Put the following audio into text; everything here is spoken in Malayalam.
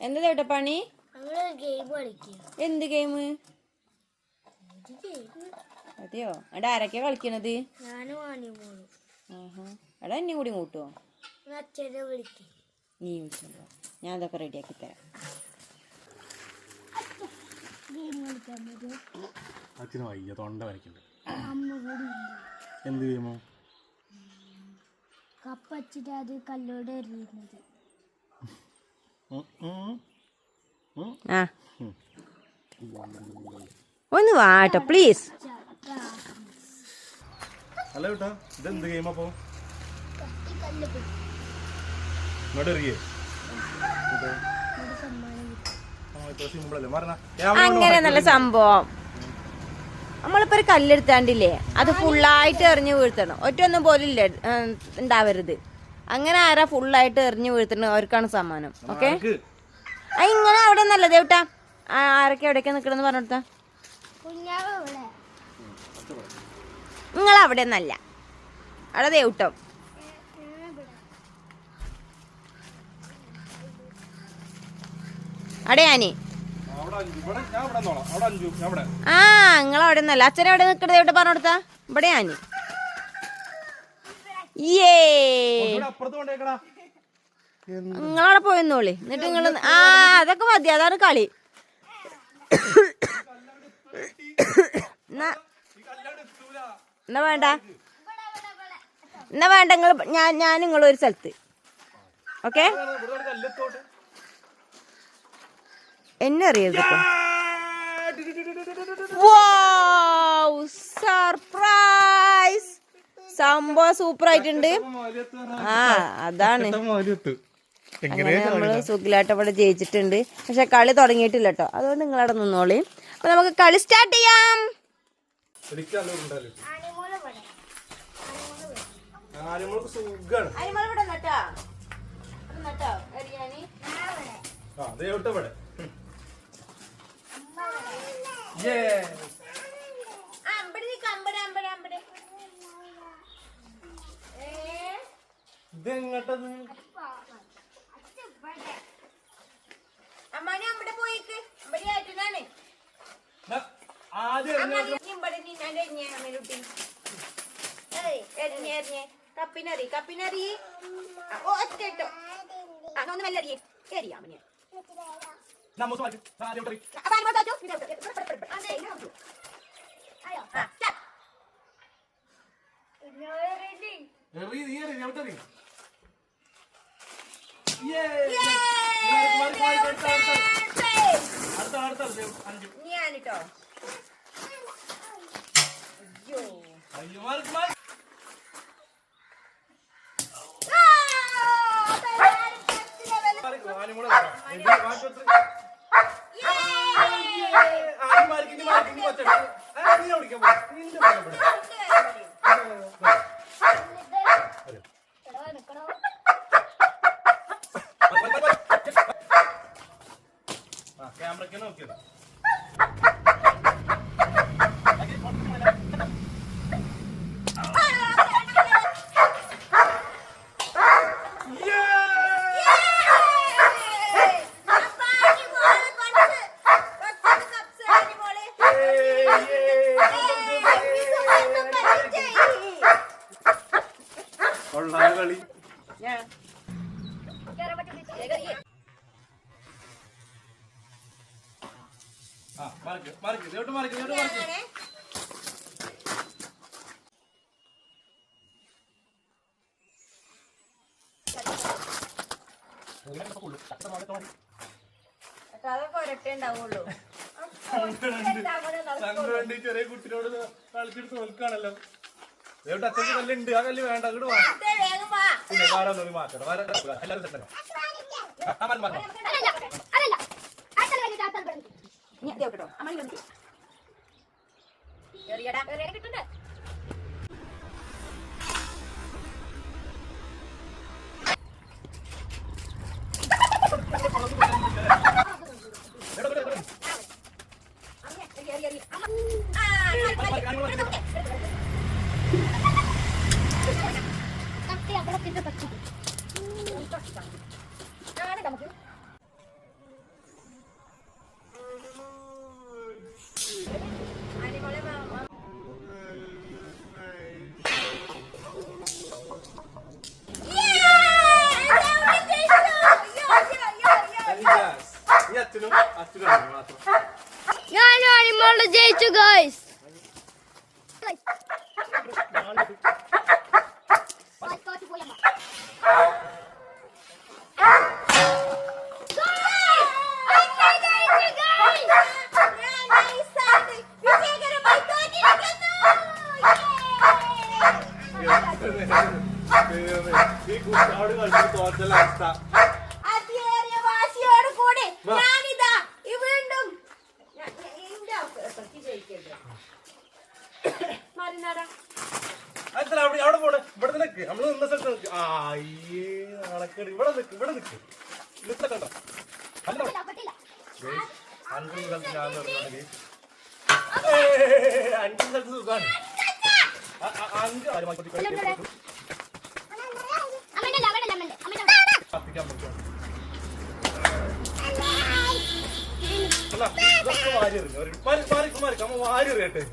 എന്താ ചേട്ടാ പണി? എന്ത് ഗെയിം? അതെയോ? എടാ ആരൊക്കെയാ കളിക്കണത്? എടാ എന്നെ കൂടി കൂട്ടുവോ? നീ വിളിച്ചോ, ഞാൻ അതൊക്കെ റെഡിയാക്കി തരാം. അച്ഛന് വയ്യ, തൊണ്ട വരയ്ക്കുന്നുണ്ട്. എന്ത് ഗെയിമോ? കപ്പച്ചിട്ട് അത് കല്ലോടെ എറിയുന്നത്. ഒന്ന് വാട്ടോ പ്ലീസ്. അല്ല കേട്ടാ, ഇതെന്ത് ഗെയിം അപ്പോ? ഇങ്ങോട്ട് എറിയേ? അങ്ങനെ നല്ല സംഭവം. നമ്മളിപ്പോ ഒരു കല്ലെടുത്താണ്ടില്ലേ, അത് ഫുള്ളായിട്ട് എറിഞ്ഞു വീഴ്ത്തണം. ഒറ്റൊന്നും പോലും ഇല്ല ഉണ്ടാവരുത്. അങ്ങനെ ആരാ ഫുള്ളായിട്ട് എറിഞ്ഞു വീഴ്ത്തണം അവർക്കാണ് സമ്മാനം. ഓക്കെ, ഇങ്ങനെ അവിടെ നല്ലത് കേട്ടാ. ആരൊക്കെ എവിടെയൊക്കെ നിക്കണെന്ന് പറഞ്ഞെടുത്താ. നിങ്ങൾ അവിടെ നല്ല അവിടെ ദേവട്ടോ. അവിടെ ഞാനേ നിങ്ങളവിടെ നല്ല അച്ഛനെ എവിടെ നിക്കണത് എവിടെ പറഞ്ഞെടുത്താ. ഇവിടെ ഞാന് നിങ്ങളവിടെ പോയെന്നോളി. എന്നിട്ട് നിങ്ങൾ അതൊക്കെ മതി, അതാണ് കളി. എന്നാ വേണ്ട നിങ്ങൾ ഞാൻ നിങ്ങളൊരു സ്ഥലത്ത്. ഓക്കെ, എന്നെ അറിയരുത്. സർപ്രൈസ്, സംഭവം സൂപ്പർ ആയിട്ടുണ്ട്. അതാണ് അങ്ങനെ നമ്മള് സുഖിലായിട്ട് അവിടെ ജയിച്ചിട്ടുണ്ട്. പക്ഷെ കളി തുടങ്ങിയിട്ടില്ല കേട്ടോ, അതുകൊണ്ട് നിങ്ങളവിടെ നിന്നോളി. അപ്പൊ നമുക്ക് കളി സ്റ്റാർട്ട് ചെയ്യാം. ഇതെങ്ങട്ടത്? അമ്മാനെ അവിടെ പോയിക്ക്. ഇവിടെ ആയിട്ടാണ് കപ്പിനറി കപ്പിനറി ഒറ്റട്ടോ. ഒന്ന് വല്ല അറിയാമനെ ഞാനിട്ടോ. ക്യാമറയ്ക്ക് നോക്കിയത് കളി. അതൊക്കെ ഒരൊറ്റ ഉണ്ടാവുള്ളൂ. ചെറിയ കുട്ടിനോട് കളിച്ചിട്ട് തോൽക്കാണല്ലോ. അച്ഛൻ്റെ കല്ലുണ്ട്, ആ കല്ല് വേണ്ട. അങ്ങോട്ട് പിന്നെ വേറെ ഒന്നും മാറ്റണം. എല്ലാവരും സെറ്റാക്കാം. അച്ഛനാണ് മാത്രം. ഞാനും അനിമോള് ജയിച്ചു ഗൈസ്. ഈ കുട്ടിയോട് കളിച്ച് തോറ്റല്ല അവസ്ഥ. അത്ര അവിടെ പോണേ, ഇവിടെ നിൽക്ക്, നമ്മള് നിന്ന സ്ഥലത്ത് നിൽക്ക്. അയ്യേ നടക്കട്, ഇവിടെ നിൽക്ക്, ഇവിടെ നിൽക്ക്. ഇന്നത്തെ കണ്ടോ അഞ്ച് സ്ഥലത്ത് ഞാൻ നിർത്തുകയാണെങ്കിൽ 5 സ്ഥലത്ത് സുഖമാണ്. 5 കത്തിക്കാൻ പറ്റും. അല്ല ഇതൊക്കെ വാരി എറിഞ്ഞു, വാരി എറിയട്ടെ.